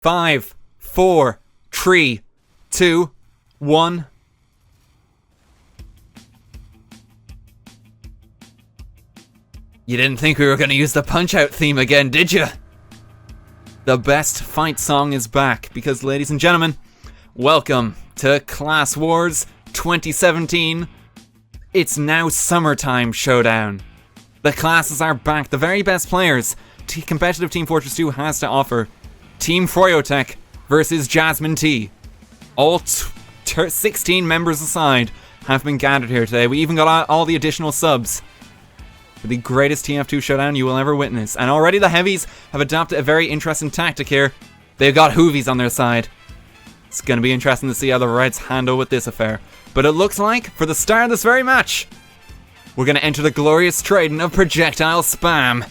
5, 4, 3, 2, 1. You didn't think we were going to use the Punch-Out theme again, did you? The best fight song is back because, ladies and gentlemen, welcome to Class Wars 2017. It's now summertime showdown. The classes are back. The very best players competitive Team Fortress 2 has to offer. Team Froyotech versus Jasmine T. All 16 members aside have been gathered here today. We even got all the additional subs. For the greatest TF2 showdown you will ever witness. And already the heavies have adopted a very interesting tactic here. They've got Hoovies on their side. It's going to be interesting to see how the Reds handle with this affair. But it looks like, for the start of this very match, we're going to enter the glorious trading of projectile spam.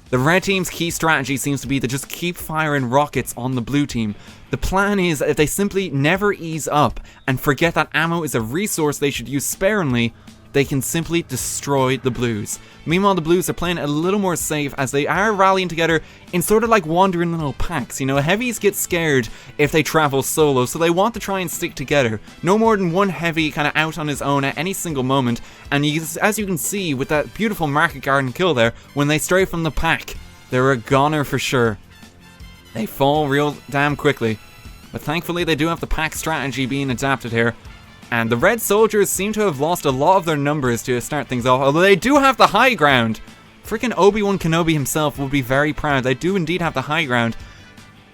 The red team's key strategy seems to be to just keep firing rockets on the blue team. The plan is that if they simply never ease up and forget that ammo is a resource they should use sparingly, they can simply destroy the blues. Meanwhile, the blues are playing a little more safe as they are rallying together in sort of like wandering little packs. You know, heavies get scared if they travel solo, so they want to try and stick together. No more than one heavy kind of out on his own at any single moment. And as you can see with that beautiful market garden kill there, when they stray from the pack, they're a goner for sure. They fall real damn quickly. But thankfully they do have the pack strategy being adapted here. And the red soldiers seem to have lost a lot of their numbers to start things off, although they do have the high ground. Freaking Obi-Wan Kenobi himself will be very proud. They do indeed have the high ground.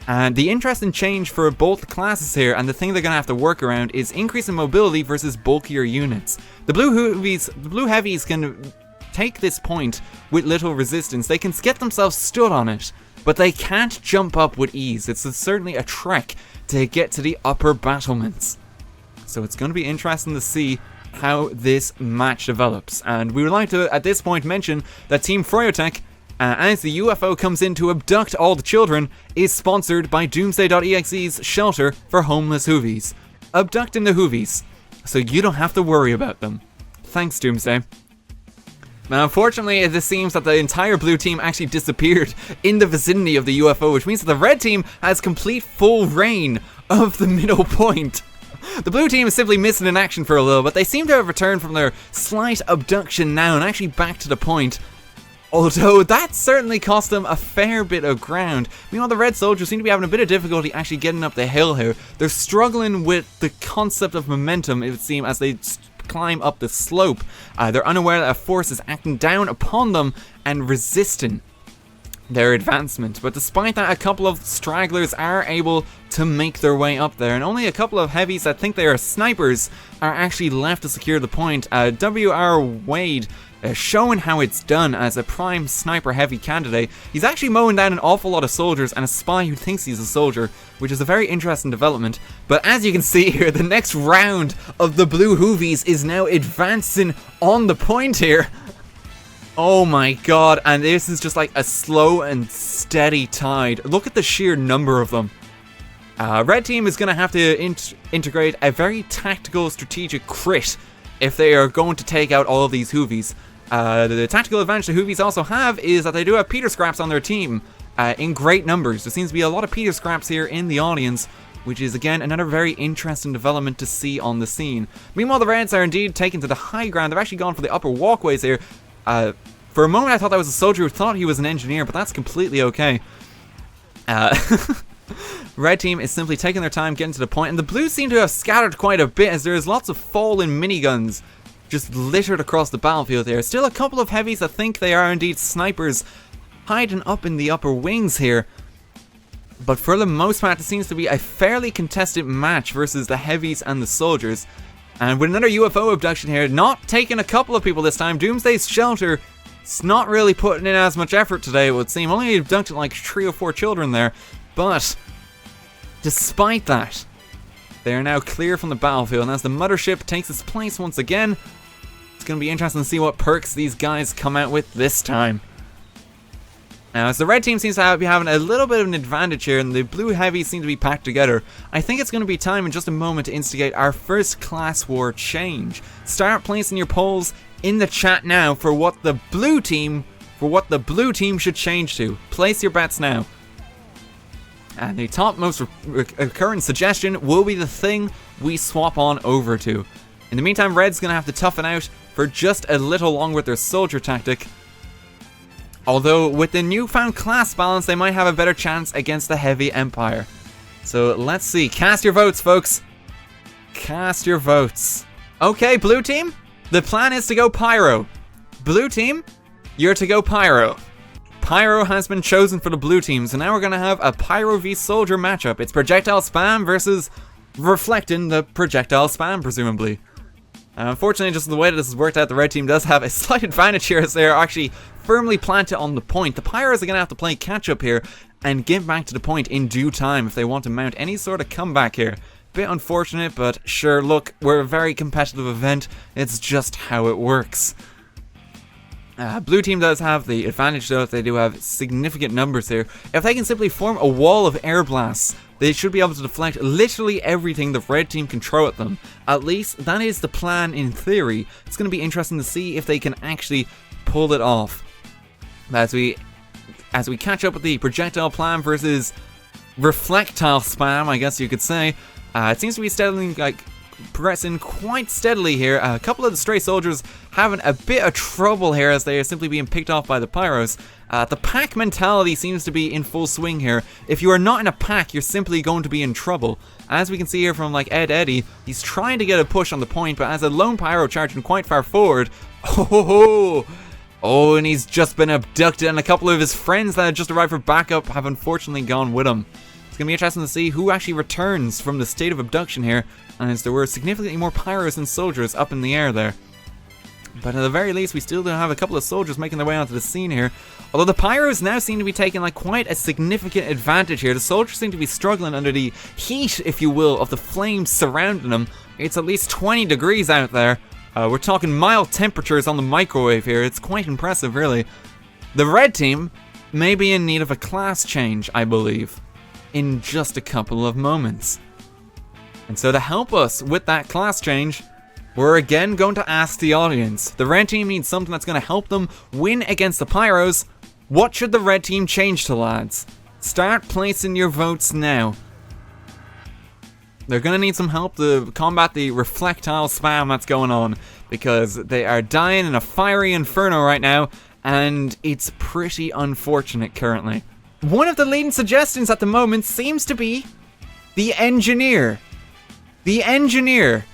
And the interesting change for both classes here, and the thing they're going to have to work around, is increase in mobility versus bulkier units. The blue heavies can take this point with little resistance. They can get themselves stood on it, but they can't jump up with ease. It's certainly a trek to get to the upper battlements. So it's going to be interesting to see how this match develops. And we would like to, at this point, mention that Team Froyotech, as the UFO comes in to abduct all the children, is sponsored by Doomsday.exe's shelter for homeless Hoovies. Abducting the Hoovies, so you don't have to worry about them. Thanks, Doomsday. Now, unfortunately, it seems that the entire blue team actually disappeared in the vicinity of the UFO, which means that the red team has complete full reign of the middle point. The blue team is simply missing in action for a little, but they seem to have returned from their slight abduction now and actually back to the point. Although that certainly cost them a fair bit of ground. Meanwhile, the red soldiers seem to be having a bit of difficulty actually getting up the hill here. They're struggling with the concept of momentum, it would seem, as they climb up the slope. They're unaware that a force is acting down upon them and resisting their advancement. But despite that, a couple of stragglers are able to make their way up there, and only a couple of heavies that think they are snipers are actually left to secure the point. W.R. Wade showing how it's done as a prime sniper heavy candidate. He's actually mowing down an awful lot of soldiers and a spy who thinks he's a soldier, which is a very interesting development. But as you can see here, the next round of the blue Hoovies is now advancing on the point here. Oh my god, and this is just like a slow and steady tide. Look at the sheer number of them. Red team is going to have to integrate a very tactical, strategic crit if they are going to take out all of these Hoovies. The tactical advantage the Hoovies also have is that they do have Peter Scraps on their team in great numbers. There seems to be a lot of Peter Scraps here in the audience, which is again another very interesting development to see on the scene. Meanwhile, the Reds are indeed taken to the high ground. They've actually gone for the upper walkways here. For a moment I thought that was a soldier who thought he was an engineer, but that's completely okay. Red team is simply taking their time getting to the point, and the blues seem to have scattered quite a bit as there is lots of fallen miniguns just littered across the battlefield here. Still a couple of heavies that think they are indeed snipers hiding up in the upper wings here. But for the most part, it seems to be a fairly contested match versus the heavies and the soldiers. And with another UFO abduction here, not taking a couple of people this time, Doomsday's shelter is not really putting in as much effort today, it would seem. Only abducted like 3 or 4 children there. But despite that, they are now clear from the battlefield, and as the mothership takes its place once again, it's going to be interesting to see what perks these guys come out with this time. Now, as the red team seems to be having a little bit of an advantage here, and the blue heavies seem to be packed together, I think it's going to be time in just a moment to instigate our first class war change. Start placing your polls in the chat now for what the blue team should change to. Place your bets now. And the top most recurrent suggestion will be the thing we swap on over to. In the meantime, Red's going to have to toughen out for just a little longer with their soldier tactic. Although, with the newfound class balance, they might have a better chance against the heavy Empire. So, let's see. Cast your votes, folks. Cast your votes. Okay, blue team, the plan is to go Pyro. Blue team, you're to go Pyro. Pyro has been chosen for the blue team, so now we're going to have a Pyro v Soldier matchup. It's projectile spam versus reflecting the projectile spam, presumably. Unfortunately, just the way that this has worked out, the red team does have a slight advantage here as they are actually firmly planted on the point. The Pyros are going to have to play catch-up here and get back to the point in due time if they want to mount any sort of comeback here. Bit unfortunate, but sure, look, we're a very competitive event. It's just how it works. Blue team does have the advantage though, if they do have significant numbers here. If they can simply form a wall of air blasts, they should be able to deflect literally everything the red team can throw at them. At least, that is the plan in theory. It's going to be interesting to see if they can actually pull it off. As we catch up with the projectile plan versus reflectile spam, I guess you could say. It seems to be steadily, progressing quite steadily here. A couple of the stray soldiers having a bit of trouble here as they are simply being picked off by the Pyros. The pack mentality seems to be in full swing here. If you are not in a pack, you're simply going to be in trouble. As we can see here from Ed Eddy, he's trying to get a push on the point, but as a lone Pyro charging quite far forward, oh, and he's just been abducted, and a couple of his friends that had just arrived for backup have unfortunately gone with him. It's going to be interesting to see who actually returns from the state of abduction here, as there were significantly more Pyros than soldiers up in the air there. But at the very least, we still do have a couple of soldiers making their way onto the scene here. Although the Pyros now seem to be taking quite a significant advantage here. The soldiers seem to be struggling under the heat, if you will, of the flames surrounding them. It's at least 20 degrees out there. We're talking mild temperatures on the microwave here. It's quite impressive, really. The red team may be in need of a class change, I believe, in just a couple of moments. And so to help us with that class change, we're again going to ask the audience. The red team needs something that's going to help them win against the Pyros. What should the red team change to, lads? Start placing your votes now. They're going to need some help to combat the reflectile spam that's going on, because they are dying in a fiery inferno right now, and it's pretty unfortunate currently. One of the leading suggestions at the moment seems to be the engineer. The engineer.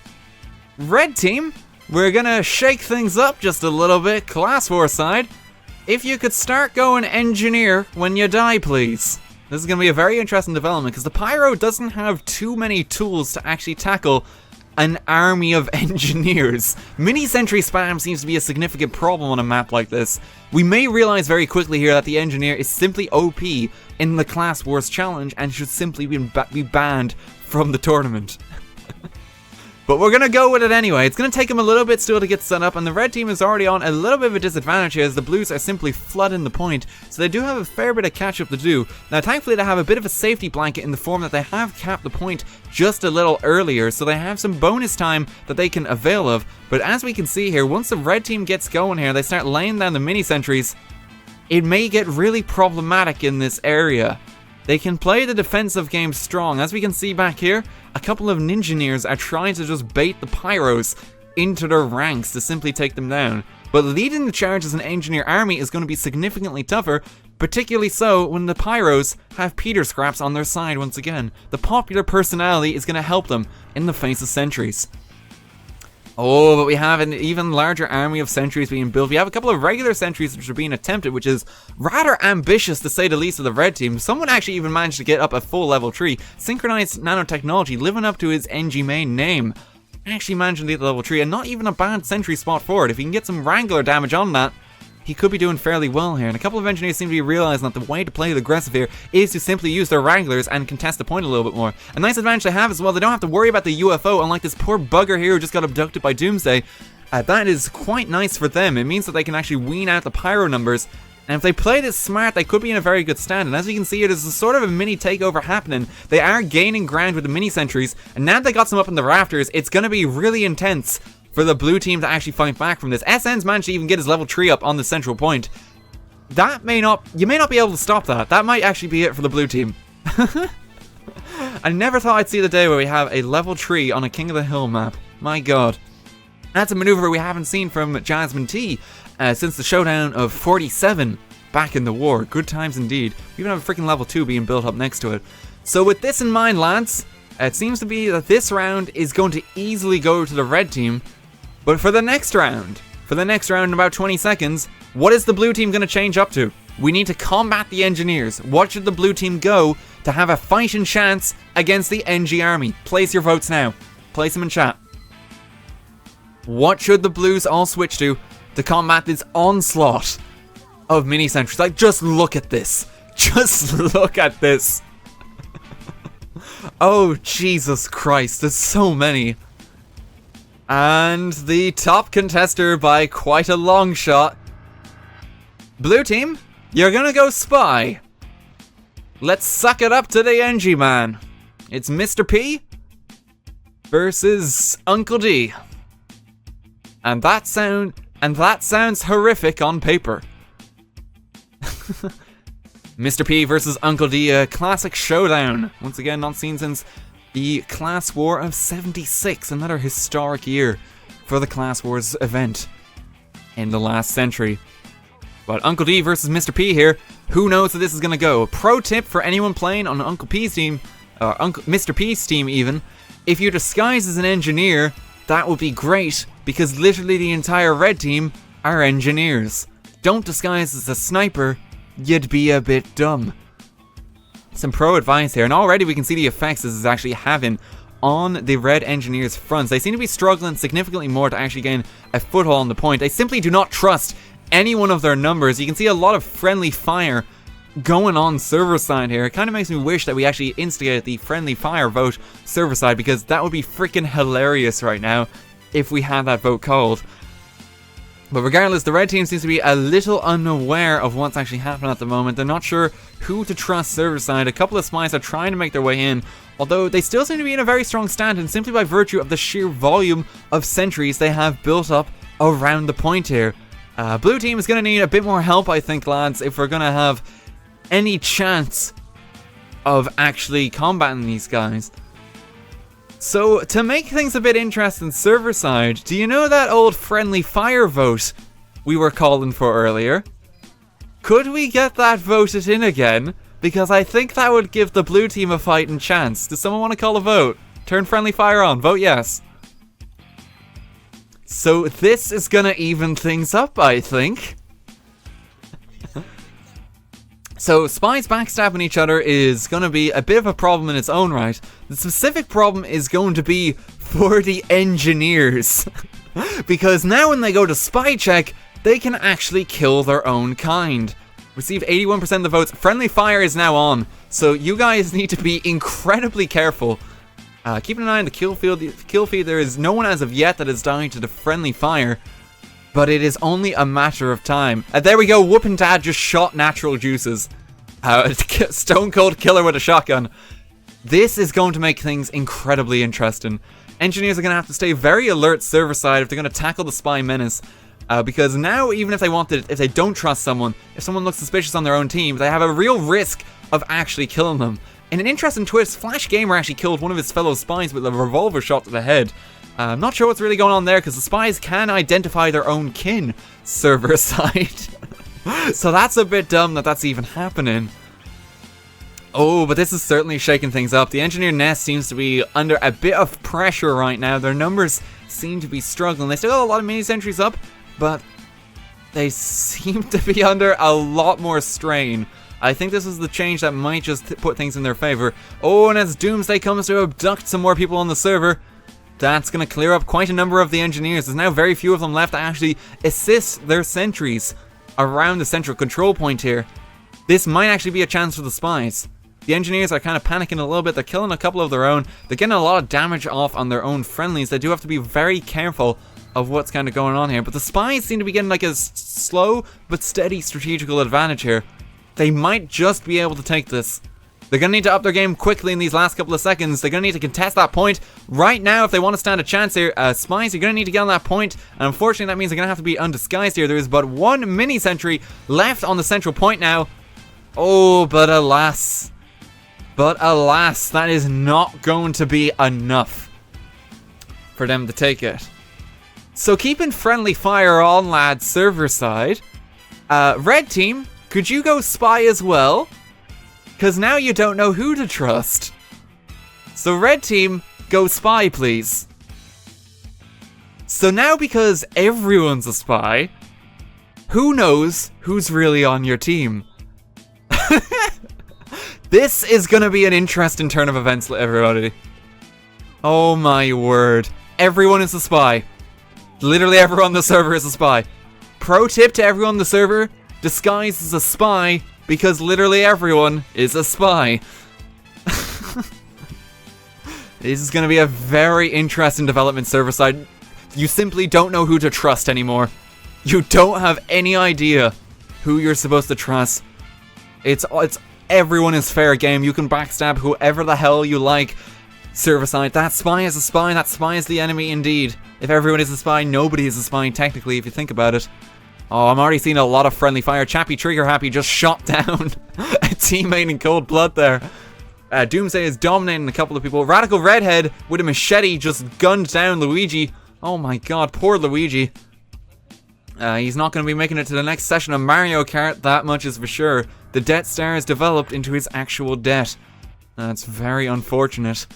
Red team, we're gonna shake things up just a little bit, class war side. If you could start going engineer when you die, please. This is gonna be a very interesting development, because the Pyro doesn't have too many tools to actually tackle an army of engineers. Mini-sentry spam seems to be a significant problem on a map like this. We may realize very quickly here that the engineer is simply OP in the Class Wars challenge and should simply be banned from the tournament. But we're going to go with it anyway. It's going to take him a little bit still to get set up, and the red team is already on a little bit of a disadvantage here as the blues are simply flooding the point, so they do have a fair bit of catch-up to do. Now, thankfully, they have a bit of a safety blanket in the form that they have capped the point just a little earlier, so they have some bonus time that they can avail of. But as we can see here, once the red team gets going here, they start laying down the mini-sentries, it may get really problematic in this area. They can play the defensive game strong. As we can see back here, a couple of ninjineers are trying to just bait the Pyros into their ranks to simply take them down. But leading the charge as an engineer army is going to be significantly tougher, particularly so when the Pyros have Peter Scraps on their side once again. The popular personality is going to help them in the face of sentries. Oh, but we have an even larger army of sentries being built. We have a couple of regular sentries which are being attempted, which is rather ambitious to say the least of the red team. Someone actually even managed to get up a full level 3. Synchronized Nanotechnology, living up to his NG main name, actually managed to get the level 3, and not even a bad sentry spot for it. If he can get some Wrangler damage on that, he could be doing fairly well here. And a couple of engineers seem to be realizing that the way to play the aggressive here is to simply use their Wranglers and contest the point a little bit more. A nice advantage they have as well, they don't have to worry about the UFO, unlike this poor bugger here who just got abducted by Doomsday. That is quite nice for them. It means that they can actually wean out the Pyro numbers, and if they play this smart, they could be in a very good stand. And as you can see here, there's a sort of a mini takeover happening. They are gaining ground with the mini sentries, and now they got some up in the rafters, it's going to be really intense for the blue team to actually fight back from this. SN's managed to even get his level 3 up on the central point. You may not be able to stop that. That might actually be it for the blue team. I never thought I'd see the day where we have a level 3 on a King of the Hill map. My god. That's a maneuver we haven't seen from Jasmine T since the showdown of 47 back in the war. Good times indeed. We even have a freaking level 2 being built up next to it. So with this in mind, lads, it seems to be that this round is going to easily go to the red team. But for the next round in about 20 seconds, what is the blue team going to change up to? We need to combat the engineers. What should the blue team go to have a fighting chance against the NG army? Place your votes now. Place them in chat. What should the blues all switch to combat this onslaught of mini sentries? Like, just look at this. Just look at this. Oh, Jesus Christ. There's so many. And the top contester by quite a long shot. Blue team, you're gonna go spy. Let's suck it up to the NG man. It's Mr. P versus Uncle D. And that sounds horrific on paper. Mr. P versus Uncle D, a classic showdown. Once again, not seen since the Class War of 76. Another historic year for the Class Wars event in the last century. But Uncle D versus Mr. P here. Who knows how this is going to go? Pro tip for anyone playing on Uncle P's team, or Mr. P's team even. If you disguise as an engineer, that would be great, because literally the entire red team are engineers. Don't disguise as a sniper, you'd be a bit dumb. Some pro advice here, and already we can see the effects this is actually having on the red engineers' fronts. They seem to be struggling significantly more to actually gain a foothold on the point. They simply do not trust any one of their numbers. You can see a lot of friendly fire going on server side here. It kind of makes me wish that we actually instigated the friendly fire vote server side, because that would be freaking hilarious right now if we had that vote called. But regardless, the red team seems to be a little unaware of what's actually happening at the moment. They're not sure who to trust server side. A couple of spies are trying to make their way in, although they still seem to be in a very strong stand, and simply by virtue of the sheer volume of sentries they have built up around the point here. Blue team is going to need a bit more help, I think, lads, if we're going to have any chance of actually combating these guys. So, to make things a bit interesting server side, do you know that old friendly fire vote we were calling for earlier? Could we get that voted in again? Because I think that would give the blue team a fighting chance. Does someone want to call a vote? Turn friendly fire on. Vote yes. So this is gonna even things up, I think. So spies backstabbing each other is gonna be a bit of a problem in its own right. The specific problem is going to be for the engineers. Because now when they go to spy check, they can actually kill their own kind. Receive 81% of the votes. Friendly fire is now on, so you guys need to be incredibly careful. Keeping an eye on the kill feed, there is no one as of yet that is dying to the friendly fire, but it is only a matter of time. There we go, Whoopin' Dad just shot natural juices. Stone Cold Killer with a shotgun. This is going to make things incredibly interesting. Engineers are going to have to stay very alert server side if they're going to tackle the spy menace. Because now, even if they don't trust someone, if someone looks suspicious on their own team, they have a real risk of actually killing them. In an interesting twist, Flash Gamer actually killed one of his fellow spies with a revolver shot to the head. I'm not sure what's really going on there, because the spies can identify their own kin server side. So that's a bit dumb that that's even happening. Oh, but this is certainly shaking things up. The engineer nest seems to be under a bit of pressure right now. Their numbers seem to be struggling. They still got a lot of mini sentries up, but they seem to be under a lot more strain. I think this is the change that might just put things in their favor. Oh, and as Doomsday comes to abduct some more people on the server, that's going to clear up quite a number of the engineers. There's now very few of them left to actually assist their sentries around the central control point here. This might actually be a chance for the spies. The engineers are kind of panicking a little bit. They're killing a couple of their own. They're getting a lot of damage off on their own friendlies. They do have to be very careful of what's kind of going on here. But the spies seem to be getting like a slow but steady strategical advantage here. They might just be able to take this. They're going to need to up their game quickly in these last couple of seconds. They're going to need to contest that point right now if they want to stand a chance here. Spies, you're going to need to get on that point. And unfortunately, that means they're going to have to be undisguised here. There is but one mini sentry left on the central point now. Oh, but alas. But alas, that is not going to be enough for them to take it. So keeping friendly fire on, lads, server side. Red team, could you go spy as well? Because now you don't know who to trust. So red team, go spy, please. So now because everyone's a spy, who knows who's really on your team? This is going to be an interesting turn of events, everybody. Oh my word. Everyone is a spy. Literally everyone on the server is a spy. Pro tip to everyone on the server, disguise as a spy because literally everyone is a spy. This is going to be a very interesting development server side. You simply don't know who to trust anymore. You don't have any idea who you're supposed to trust. It's everyone is fair game. You can backstab whoever the hell you like. Server side, that spy is a spy, that spy is the enemy indeed. If everyone is a spy, nobody is a spy technically if you think about it. Oh, I'm already seeing a lot of friendly fire. Chappy Trigger Happy just shot down a teammate in cold blood there. Doomsday is dominating a couple of people. Radical Redhead with a machete just gunned down Luigi. Oh my god, poor Luigi. He's not going to be making it to the next session of Mario Kart, that much is for sure. The Death Star has developed into his actual death. That's very unfortunate.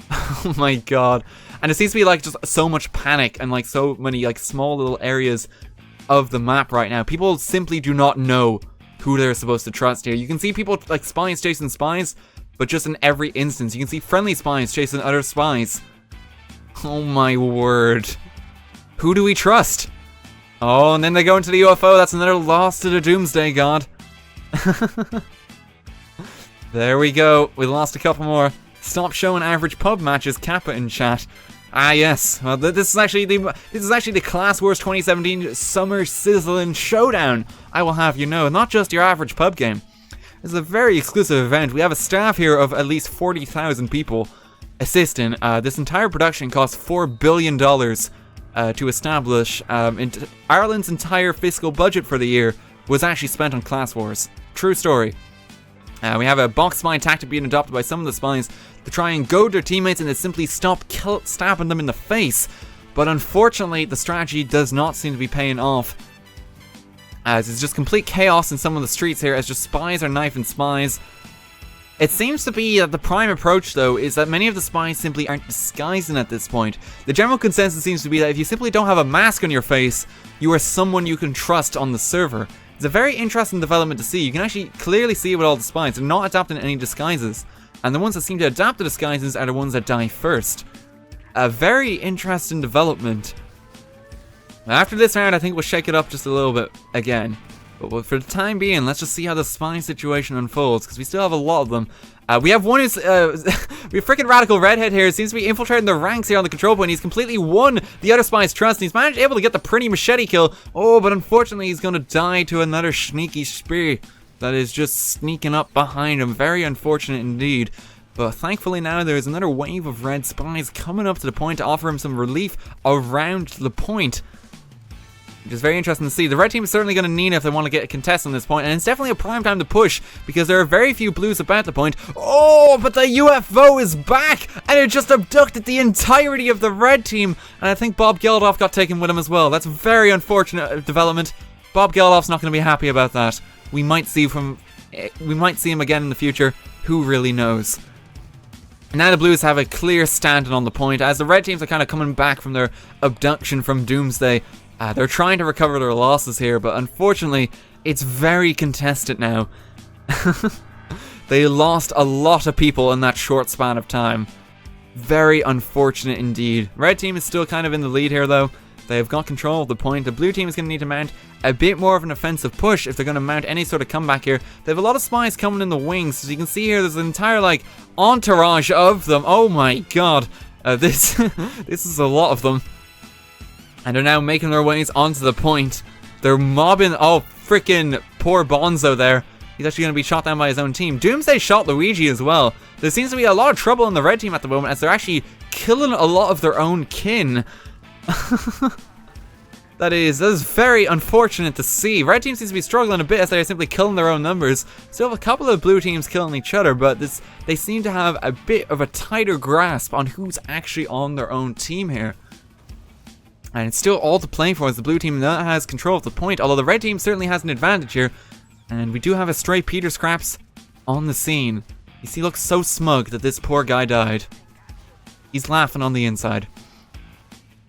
Oh my god. And it seems to be like just so much panic and like so many like small little areas of the map right now. People simply do not know who they're supposed to trust here. You can see people like spies chasing spies, but just in every instance. You can see friendly spies chasing other spies. Oh my word. Who do we trust? Oh, and then they go into the UFO. That's another loss to the Doomsday God. There we go. We lost a couple more. Stop showing average pub matches, Kappa in chat. Ah yes. Well, this is actually the Class Wars 2017 Summer Sizzling Showdown. I will have you know, not just your average pub game. This is a very exclusive event. We have a staff here of at least 40,000 people assisting. This entire production cost $4 billion to establish. Ireland's entire fiscal budget for the year was actually spent on Class Wars. True story. We have a box spy tactic being adopted by some of the spies to try and goad their teammates and to simply stop stabbing them in the face. But unfortunately, the strategy does not seem to be paying off, as it's just complete chaos in some of the streets here, as just spies are knifing spies. It seems to be that the prime approach, though, is that many of the spies simply aren't disguising at this point. The general consensus seems to be that if you simply don't have a mask on your face, you are someone you can trust on the server. It's a very interesting development to see. You can actually clearly see it with all the spies. They're not adapting any disguises. And the ones that seem to adapt the disguises are the ones that die first. A very interesting development. After this round, I think we'll shake it up just a little bit again. But for the time being, let's just see how the spy situation unfolds, because we still have a lot of them. We have one who's, we have freaking Radical Redhead here. Seems to be infiltrating the ranks here on the control point. He's completely won the other spy's trust, and he's able to get the pretty machete kill. Oh, but unfortunately, he's going to die to another sneaky spear that is just sneaking up behind him. Very unfortunate indeed. But thankfully now there is another wave of red spies coming up to the point to offer him some relief around the point. Which is very interesting to see. The red team is certainly going to need it if they want to get a contest on this point, and it's definitely a prime time to push, because there are very few blues about the point. Oh, but the UFO is back, and it just abducted the entirety of the red team, and I think Bob Geldof got taken with him as well. That's a very unfortunate development. Bob Geldof's not going to be happy about that. We might see him again in the future. Who really knows? Now the blues have a clear standing on the point, as the red teams are kind of coming back from their abduction from Doomsday. They're trying to recover their losses here, but unfortunately, it's very contested now. They lost a lot of people in that short span of time. Very unfortunate indeed. Red team is still kind of in the lead here, though. They have got control of the point. The blue team is going to need to mount a bit more of an offensive push if they're going to mount any sort of comeback here. They have a lot of spies coming in the wings. As you can see here, there's an entire, like, entourage of them. Oh my god. This is a lot of them. And they're now making their ways onto the point. They're mobbing. Oh, freaking poor Bonzo there. He's actually going to be shot down by his own team. Doomsday shot Luigi as well. There seems to be a lot of trouble in the red team at the moment, as they're actually killing a lot of their own kin. That is very unfortunate to see. Red team seems to be struggling a bit as they're simply killing their own numbers. Still have a couple of blue teams killing each other, but they seem to have a bit of a tighter grasp on who's actually on their own team here. And it's still all to play for as the blue team now has control of the point, although the red team certainly has an advantage here. And we do have a stray Peter Scraps on the scene. He looks so smug that this poor guy died. He's laughing on the inside.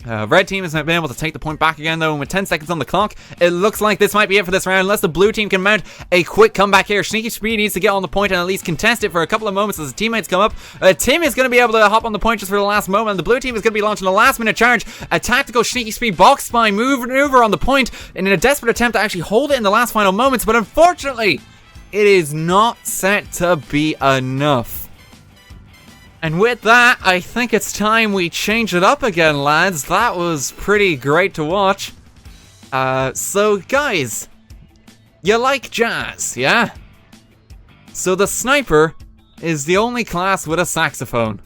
Red team has been able to take the point back again though, and with 10 seconds on the clock, it looks like this might be it for this round, unless the blue team can mount a quick comeback here. Sneaky Speed needs to get on the point and at least contest it for a couple of moments as his teammates come up. Tim is going to be able to hop on the point just for the last moment, and the blue team is going to be launching a last minute charge. A tactical Sneaky Speed box spy maneuver on the point in a desperate attempt to actually hold it in the last final moments, but unfortunately, it is not set to be enough. And with that, I think it's time we change it up again, lads. That was pretty great to watch. So guys, you like jazz, yeah? So the sniper is the only class with a saxophone.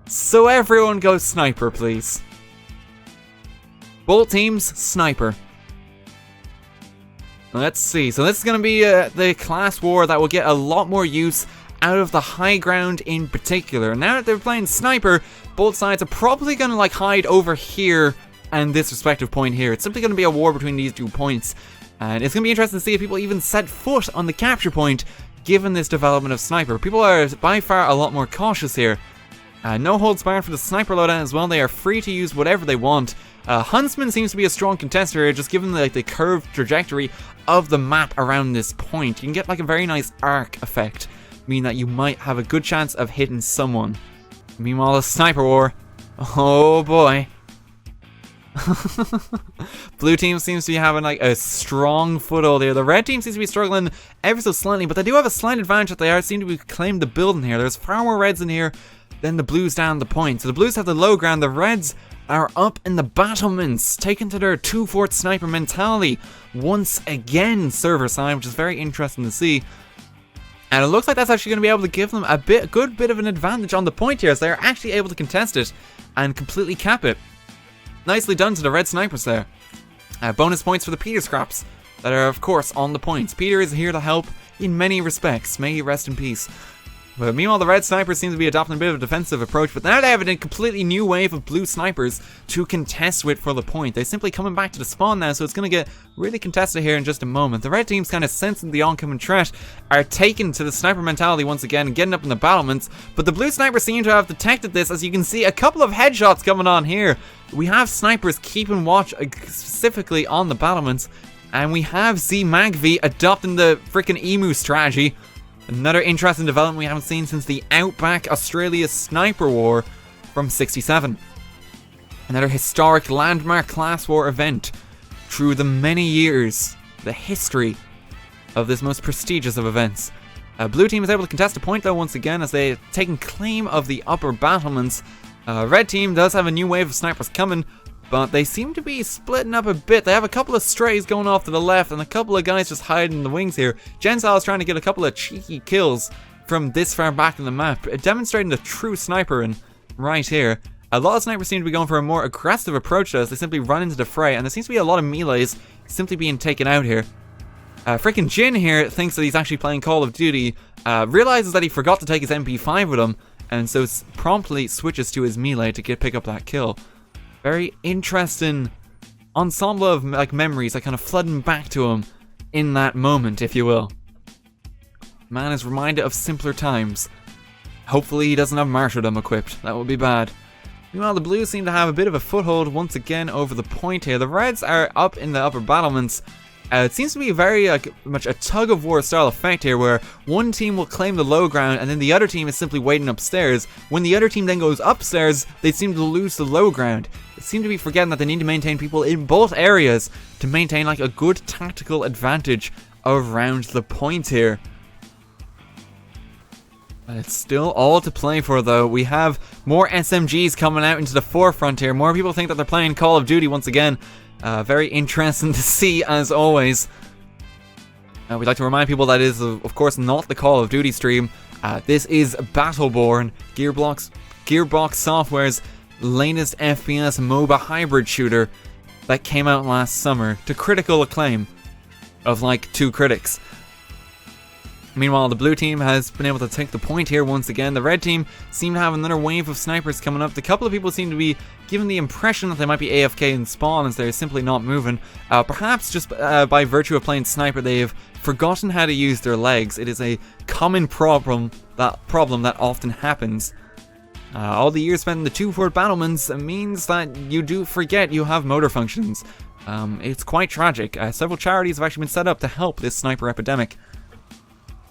So everyone go sniper, please. Both teams, sniper. Let's see. So this is going to be the class war that will get a lot more use out of the high ground in particular. Now that they're playing sniper, both sides are probably going to like hide over here and this respective point here. It's simply going to be a war between these 2 points. And it's going to be interesting to see if people even set foot on the capture point given this development of sniper. People are by far a lot more cautious here. No holds barred for the sniper loadout as well. They are free to use whatever they want. Huntsman seems to be a strong contester here, just given the curved trajectory of the map around this point. You can get like a very nice arc effect, mean that you might have a good chance of hitting someone. Meanwhile, the sniper war. Oh boy. Blue team seems to be having like a strong foothold here. The red team seems to be struggling ever so slightly, but they do have a slight advantage that they seem to be claimed the building here. There's far more reds in here than the blues down the point. So the blues have the low ground, the reds are up in the battlements, taken to their 2-fort sniper mentality once again, server side, which is very interesting to see. And it looks like that's actually going to be able to give them a good bit of an advantage on the point here, as they're actually able to contest it and completely cap it. Nicely done to the red snipers there. Bonus points for the Peter Scraps that are, of course, on the points. Peter is here to help in many respects. May he rest in peace. But meanwhile, the red snipers seem to be adopting a bit of a defensive approach, but now they have a completely new wave of blue snipers to contest with for the point. They're simply coming back to the spawn now, so it's going to get really contested here in just a moment. The red teams, kind of sensing the oncoming threat, are taken to the sniper mentality once again and getting up in the battlements, but the blue snipers seem to have detected this. As you can see, a couple of headshots coming on here. We have snipers keeping watch specifically on the battlements, and we have Z Magvi adopting the freaking emu strategy. Another interesting development we haven't seen since the Outback Australia Sniper War from '67. Another historic landmark class war event through the many years, the history of this most prestigious of events. Blue team is able to contest a point though once again as they've taken claim of the upper battlements. Red team does have a new wave of snipers coming, but they seem to be splitting up a bit. They have a couple of strays going off to the left and a couple of guys just hiding in the wings here. Gensile is trying to get a couple of cheeky kills from this far back in the map, demonstrating the true snipering right here. A lot of snipers seem to be going for a more aggressive approach though, as they simply run into the fray, and there seems to be a lot of melees simply being taken out here. Frickin' Jin here thinks that he's actually playing Call of Duty, realizes that he forgot to take his MP5 with him, and so promptly switches to his melee to pick up that kill. Very interesting ensemble of like memories that kind of flooding back to him in that moment, if you will. Man is reminded of simpler times. Hopefully he doesn't have martyrdom equipped. That would be bad. Meanwhile, the blues seem to have a bit of a foothold once again over the point here. The reds are up in the upper battlements. It seems to be very much a tug-of-war style effect here, where one team will claim the low ground and then the other team is simply waiting upstairs. When the other team then goes upstairs, they seem to lose the low ground. They seem to be forgetting that they need to maintain people in both areas to maintain like a good tactical advantage around the point here. But it's still all to play for though. We have more SMGs coming out into the forefront here. More people think that they're playing Call of Duty once again. Very interesting to see, as always. We'd like to remind people that is, of course, not the Call of Duty stream. This is Battleborn, Gearbox Software's latest FPS MOBA hybrid shooter. that came out last summer to critical acclaim of like 2 critics. Meanwhile, the blue team has been able to take the point here once again. The red team seem to have another wave of snipers coming up. A couple of people seem to be given the impression that they might be AFK in spawn as they're simply not moving. Perhaps just by virtue of playing sniper, they have forgotten how to use their legs. It is a common problem that often happens. All the years spent in the 2-word battlements means that you do forget you have motor functions. It's quite tragic. Several charities have actually been set up to help this sniper epidemic.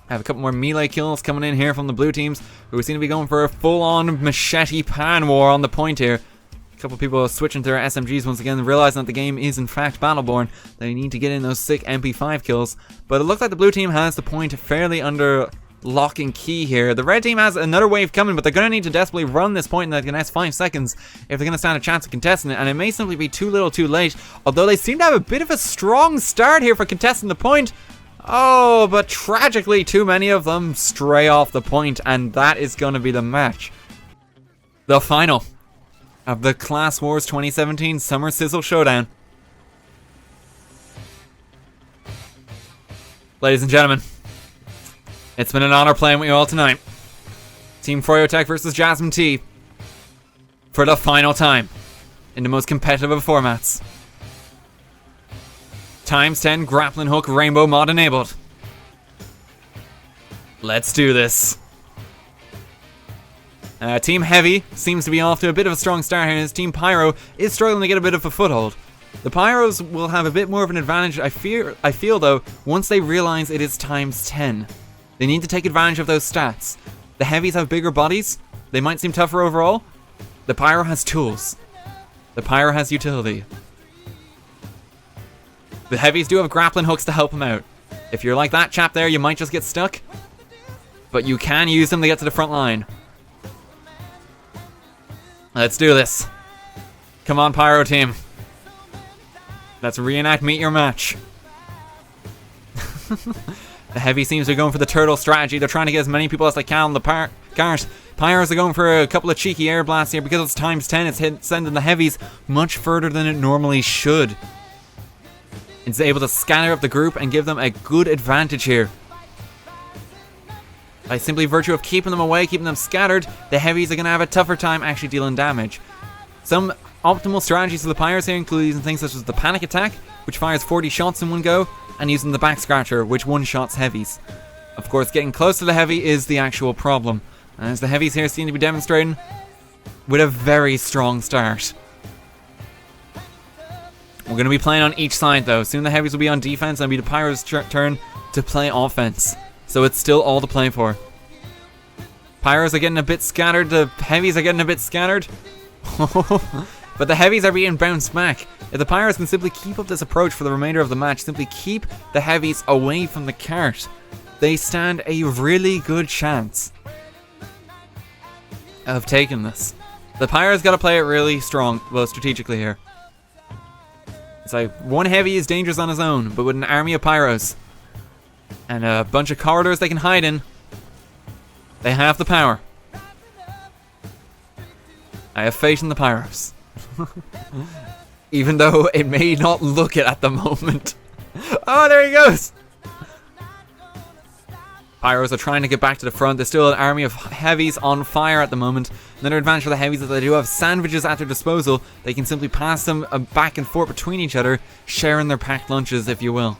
I have a couple more melee kills coming in here from the blue teams, who seem to be going for a full-on machete pan war on the point here. A couple people switching to their SMGs once again, realizing that the game is in fact Battleborn. They need to get in those sick MP5 kills. But it looks like the blue team has the point fairly under lock and key here. The red team has another wave coming, but they're going to need to desperately run this point in the next 5 seconds if they're going to stand a chance of contesting it, and it may simply be too little too late, although they seem to have a bit of a strong start here for contesting the point. Oh, but tragically too many of them stray off the point, and that is going to be the match. The final of the Class Wars 2017 Summer Sizzle Showdown. Ladies and gentlemen, it's been an honor playing with you all tonight. Team Froyotech versus Jasmine T for the final time in the most competitive of formats. ×10 grappling hook rainbow mod enabled. Let's do this. Team Heavy seems to be off to a bit of a strong start here, and his Team Pyro is struggling to get a bit of a foothold. The Pyros will have a bit more of an advantage, I feel though, once they realize it is ×10. They need to take advantage of those stats. The Heavies have bigger bodies, they might seem tougher overall. The Pyro has tools. The Pyro has utility. The Heavies do have grappling hooks to help them out. If you're like that chap there, you might just get stuck. But you can use them to get to the front line. Let's do this. Come on, Pyro team. Let's reenact Meet Your Match. The Heavy seems to be going for the turtle strategy. They're trying to get as many people as they can on the cart. Pyros are going for a couple of cheeky air blasts here. Because it's ×10, it's sending the Heavies much further than it normally should. It's able to scatter up the group and give them a good advantage here. By simply virtue of keeping them away, keeping them scattered, the Heavies are going to have a tougher time actually dealing damage. Some optimal strategies for the Pyros here include using things such as the panic attack, which fires 40 shots in one go, and using the back scratcher, which one-shots Heavies. Of course, getting close to the Heavy is the actual problem, as the Heavies here seem to be demonstrating with a very strong start. We're going to be playing on each side though. Soon the Heavies will be on defense and it'll be the Pyros' turn to play offense. So it's still all to play for. Pyros are getting a bit scattered, the Heavies are getting a bit scattered. But the Heavies are being bounced back. If the Pyros can simply keep up this approach for the remainder of the match, simply keep the Heavies away from the cart, they stand a really good chance of taking this. The Pyros got to play it really strong, well, strategically here. It's like one Heavy is dangerous on his own, but with an army of Pyros and a bunch of corridors they can hide in, they have the power. I have faith in the Pyros. Even though it may not look it at the moment. Oh, there he goes! Pyros are trying to get back to the front. There's still an army of Heavies on fire at the moment. Another advantage for the Heavies is that they do have sandwiches at their disposal. They can simply pass them back and forth between each other, sharing their packed lunches, if you will.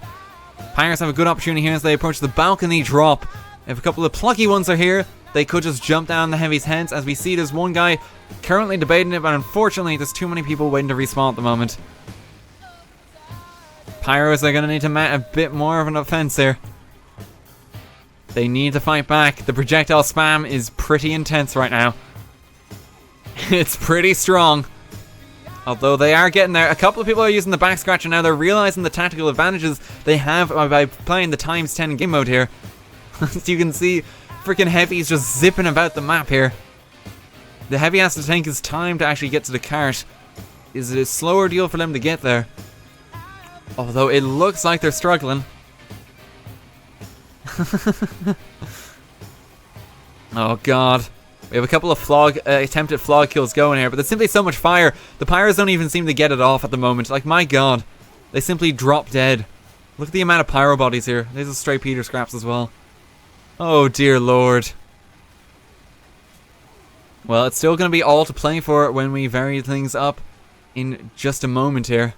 Pyros have a good opportunity here as they approach the balcony drop. If a couple of plucky ones are here, they could just jump down the Heavies' heads. As we see, there's one guy currently debating it, but unfortunately there's too many people waiting to respawn at the moment. Pyros are going to need to mount a bit more of an offense here. They need to fight back. The projectile spam is pretty intense right now. It's pretty strong. Although they are getting there. A couple of people are using the back scratcher now. They're realizing the tactical advantages they have by playing the ×10 game mode here. As you can see, freaking Heavy's just zipping about the map here. The Heavy has to take his time to actually get to the cart. Is it a slower deal for them to get there? Although it looks like they're struggling. Oh god. We have a couple of attempted flog kills going here, but there's simply so much fire. The Pyros don't even seem to get it off at the moment. Like, my god. They simply drop dead. Look at the amount of Pyro bodies here. There's a stray Peter scraps as well. Oh, dear lord. Well, it's still going to be all to play for when we vary things up in just a moment here.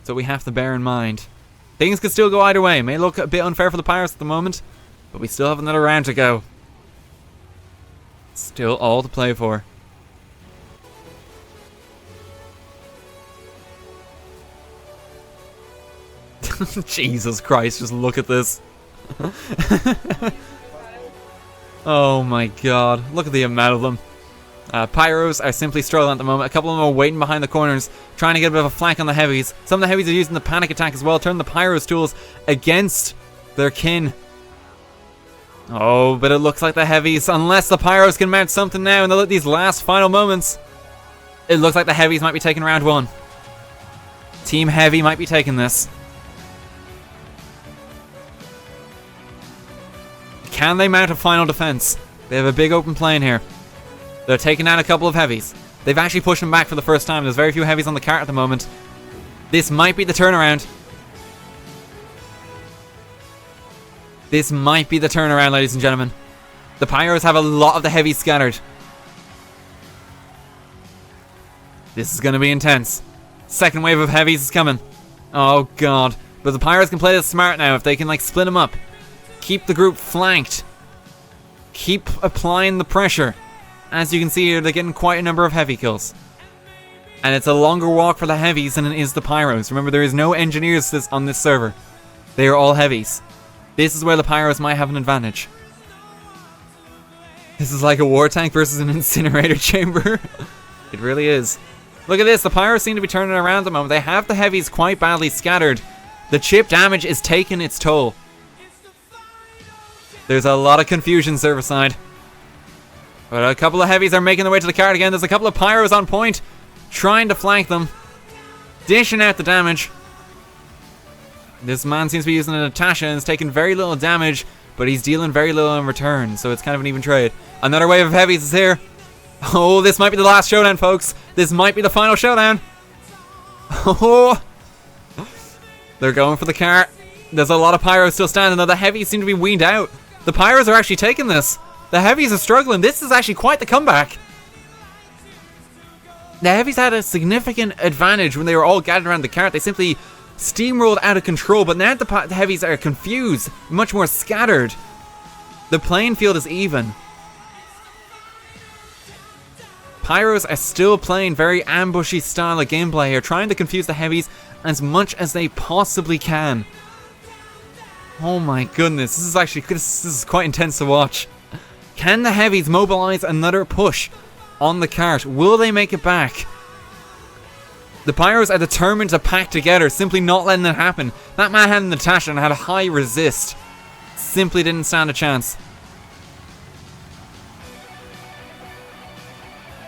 So we have to bear in mind. Things could still go either way. It may look a bit unfair for the Pirates at the moment, but we still have another round to go. Still all to play for. Jesus Christ, just look at this. Oh my god, look at the amount of them. Pyros are simply struggling at the moment. A couple of them are waiting behind the corners, trying to get a bit of a flank on the heavies. Some of the heavies are using the panic attack as well, turning the Pyros tools against their kin. Oh, but it looks like the heavies, unless the Pyros can mount something now in these last final moments, it looks like the heavies might be taking round one. Team Heavy might be taking this. Can they mount a final defense? They have a big open plane here. They're taking out a couple of heavies. They've actually pushed them back for the first time. There's very few heavies on the cart at the moment. This might be the turnaround. This might be the turnaround, ladies and gentlemen. The Pyros have a lot of the heavies scattered. This is going to be intense. Second wave of heavies is coming. Oh god. But the Pyros can play this smart now if they can like split them up. Keep the group flanked. Keep applying the pressure. As you can see here, they're getting quite a number of heavy kills. And it's a longer walk for the heavies than it is the Pyros. Remember, there is no engineers on this server. They are all heavies. This is where the Pyros might have an advantage. This is like a war tank versus an incinerator chamber. It really is. Look at this, the Pyros seem to be turning around at the moment. They have the heavies quite badly scattered. The chip damage is taking its toll. There's a lot of confusion server side. But a couple of heavies are making their way to the cart again. There's a couple of Pyros on point, trying to flank them, dishing out the damage. This man seems to be using a Natasha and is taking very little damage, but he's dealing very little in return, so it's kind of an even trade. Another wave of heavies is here. Oh, this might be the last showdown, folks. This might be the final showdown. Oh, they're going for the cart. There's a lot of Pyros still standing, though the heavies seem to be weaned out. The Pyros are actually taking this. The heavies are struggling. This is actually quite the comeback. The heavies had a significant advantage when they were all gathered around the cart. They simply steamrolled out of control, but now the heavies are confused, much more scattered. The playing field is even. Pyros are still playing very ambushy style of gameplay here, trying to confuse the heavies as much as they possibly can. Oh my goodness, this is quite intense to watch. Can the heavies mobilize another push on the cart? Will they make it back? The Pyros are determined to pack together, simply not letting it happen. That man had Natasha and had a high resist. Simply didn't stand a chance.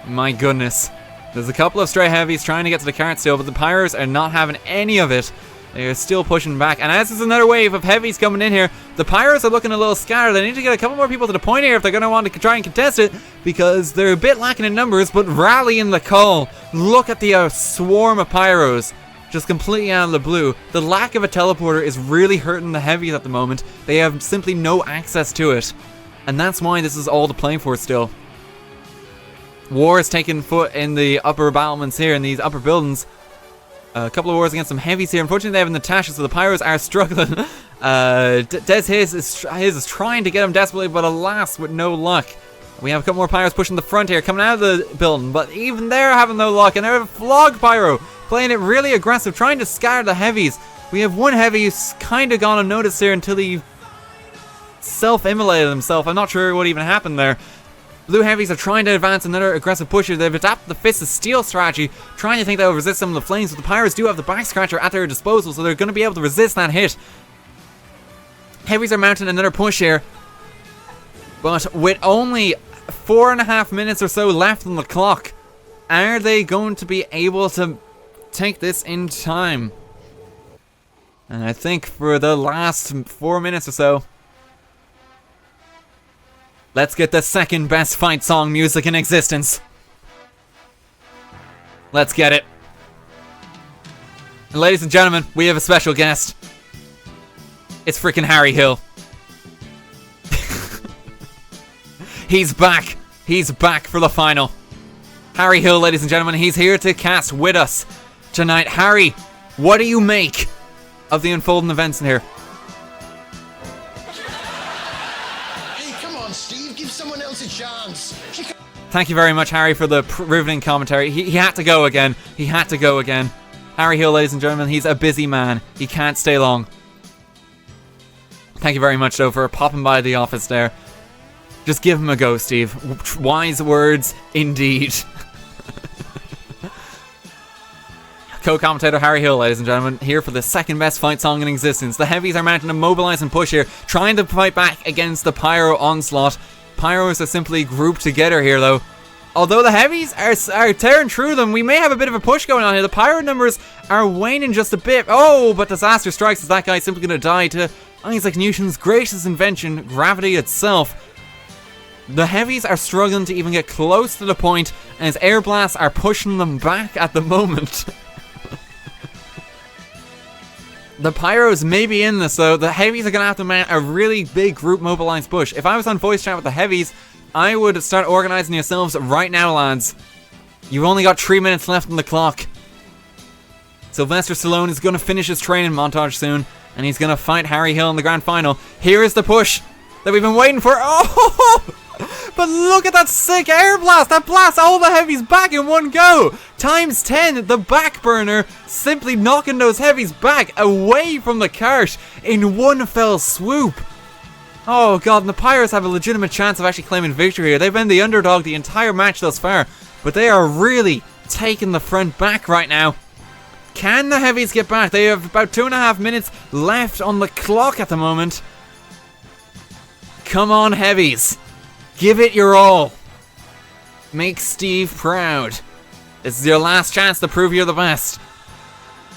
My goodness. There's a couple of stray heavies trying to get to the cart still, but the Pyros are not having any of it. They are still pushing back. And as there's another wave of heavies coming in here, the Pyros are looking a little scattered. They need to get a couple more people to the point here if they're going to want to try and contest it, because they're a bit lacking in numbers, but rallying the call. Look at the swarm of Pyros. Just completely out of the blue. The lack of a teleporter is really hurting the heavies at the moment. They have simply no access to it. And that's why this is all to play for still. War is taking foot in the upper battlements here, in these upper buildings. A couple of wars against some heavies here. Unfortunately, they have Natasha, so the Pyros are struggling. His is trying to get him desperately, but alas, with no luck. We have a couple more Pyros pushing the front here, coming out of the building, but even they're having no luck, and they're a Flog Pyro, playing it really aggressive, trying to scatter the heavies. We have one heavy who's kind of gone unnoticed here until he self-immolated himself. I'm not sure what even happened there. Blue heavies are trying to advance another aggressive pusher. They've adapted the Fist of Steel strategy, trying to think they'll resist some of the flames, but the Pyros do have the back scratcher at their disposal, so they're going to be able to resist that hit. Heavies are mounting another push here, but with only 4.5 minutes or so left on the clock, are they going to be able to take this in time? And I think for the last 4 minutes or so, Let's get the second best fight song music in existence. Let's get it. And ladies and gentlemen, we have a special guest. It's freaking Harry Hill. He's back. He's back for the final. Harry Hill, ladies and gentlemen, he's here to cast with us tonight. Harry, what do you make of the unfolding events in here? Hey, come on, Steve. Give someone else a chance. Thank you very much, Harry, for the riveting commentary. He had to go again. He had to go again. Harry Hill, ladies and gentlemen, he's a busy man. He can't stay long. Thank you very much, though, for popping by the office there. Just give him a go, Steve. Wise words, indeed. Co-commentator Harry Hill, ladies and gentlemen, here for the second best fight song in existence. The heavies are mounting to mobilize and push here, trying to fight back against the Pyro onslaught. Pyros are simply grouped together here, though. Although the heavies are tearing through them, we may have a bit of a push going on here. The Pyro numbers are waning just a bit. Oh, but disaster strikes as that guy's simply going to die to Isaac Newton's greatest invention, gravity itself. The heavies are struggling to even get close to the point, and his air blasts are pushing them back at the moment. The Pyros may be in this, though. The heavies are going to have to mount a really big group mobilized push. If I was on voice chat with the heavies, I would start organizing yourselves right now, lads. You've only got 3 minutes left on the clock. Sylvester Stallone is going to finish his training montage soon, and he's going to fight Harry Hill in the grand final. Here is the push that we've been waiting for. Oh! But look at that sick air blast! That blasts all the heavies back in one go! Times 10, the back burner, simply knocking those heavies back away from the cart in one fell swoop. Oh god, and the Pyros have a legitimate chance of actually claiming victory here. They've been the underdog the entire match thus far, but they are really taking the front back right now. Can the heavies get back? They have about 2.5 minutes left on the clock at the moment. Come on, heavies. Give it your all. Make Steve proud. This is your last chance to prove you're the best.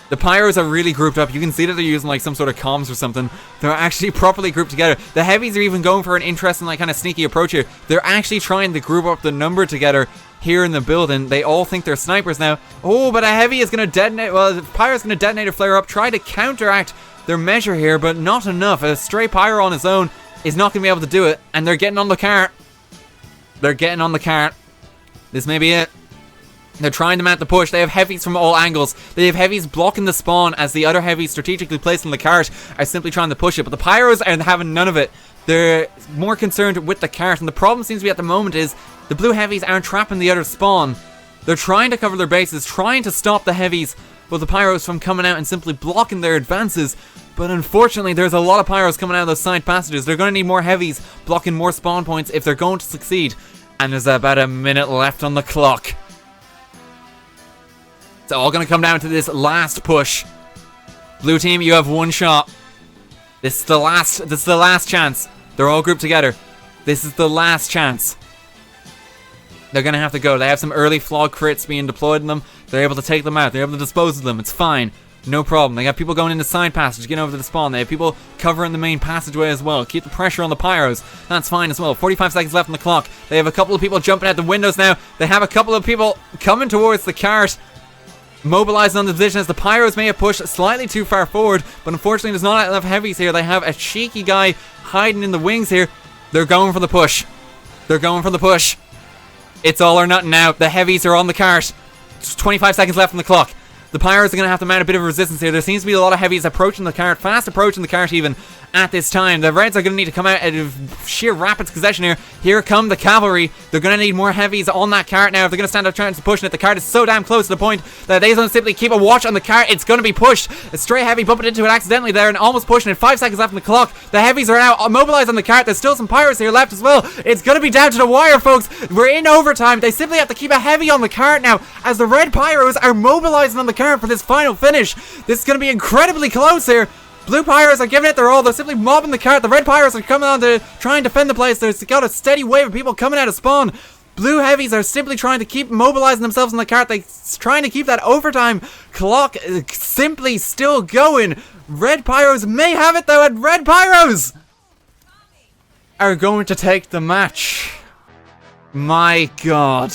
The Pyros are really grouped up. You can see that they're using like some sort of comms or something. They're actually properly grouped together. The heavies are even going for an interesting like kind of sneaky approach here. They're actually trying to group up the number together here in the building. They all think they're snipers now. Oh, but a heavy is going to detonate. Well, the Pyro's going to detonate a flare up. Try to counteract their measure here, but not enough. A stray Pyro on his own is not going to be able to do it. And they're getting on the cart. They're getting on the cart. This may be it. They're trying to mount the push. They have heavies from all angles. They have heavies blocking the spawn as the other heavies strategically placed in the cart are simply trying to push it. But the Pyros are having none of it. They're more concerned with the cart. And the problem seems to be at the moment is the blue heavies aren't trapping the other spawn. They're trying to cover their bases, trying to stop the heavies with the Pyros from coming out and simply blocking their advances. But unfortunately, there's a lot of Pyros coming out of those side passages. They're going to need more heavies blocking more spawn points if they're going to succeed. And there's about a minute left on the clock. It's all going to come down to this last push. Blue team, you have one shot. This is the last chance. They're all grouped together. This is the last chance. They're going to have to go. They have some early flog crits being deployed in them. They're able to take them out. They're able to dispose of them. It's fine. No problem. They got people going in the side passage, getting over to the spawn. They have people covering the main passageway as well. Keep the pressure on the Pyros. That's fine as well. 45 seconds left on the clock. They have a couple of people jumping out the windows now. They have a couple of people coming towards the cart, mobilizing on the position as the Pyros may have pushed slightly too far forward, but unfortunately there's not enough heavies here. They have a cheeky guy hiding in the wings here. They're going for the push. They're going for the push. It's all or nothing now. The heavies are on the cart. 25 seconds left on the clock. The Pyros are going to have to mount a bit of resistance here. There seems to be a lot of heavies approaching the cart, fast approaching the cart even at this time. The Reds are going to need to come out of sheer rapid succession here. Here come the cavalry. They're going to need more heavies on that cart now if they're going to stand up trying to push it. The cart is so damn close to the point that they don't simply keep a watch on the cart. It's going to be pushed. A stray heavy bumping into it accidentally there and almost pushing it. 5 seconds left on the clock. The heavies are now mobilized on the cart. There's still some Pyros here left as well. It's going to be down to the wire, folks. We're in overtime. They simply have to keep a heavy on the cart now as the red Pyros are mobilizing on the cart for this final finish. This is going to be incredibly close here. Blue Pyros are giving it their all. They're simply mobbing the cart. The red Pyros are coming on to try and defend the place. There's got a steady wave of people coming out of spawn. Blue heavies are simply trying to keep mobilizing themselves on the cart. They're trying to keep that overtime clock simply still going. Red Pyros may have it though, and red Pyros are going to take the match. My god.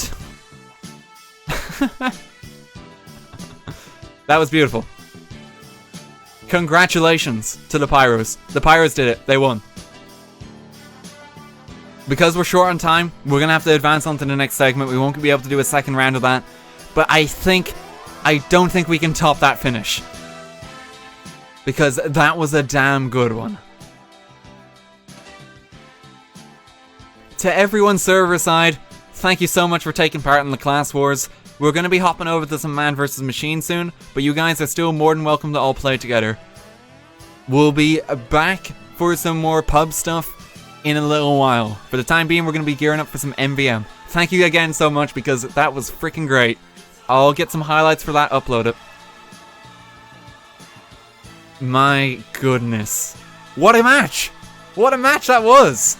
That was beautiful. Congratulations to the Pyros. The Pyros did it. They won. Because we're short on time, we're going to have to advance on to the next segment. We won't be able to do a second round of that. But I don't think we can top that finish. Because that was a damn good one. To everyone server side, thank you so much for taking part in the Class Wars. We're going to be hopping over to some man versus machine soon, but you guys are still more than welcome to all play together. We'll be back for some more pub stuff in a little while. For the time being, we're going to be gearing up for some MVM. Thank you again so much because that was freaking great. I'll get some highlights for that, upload it. My goodness. What a match! What a match that was!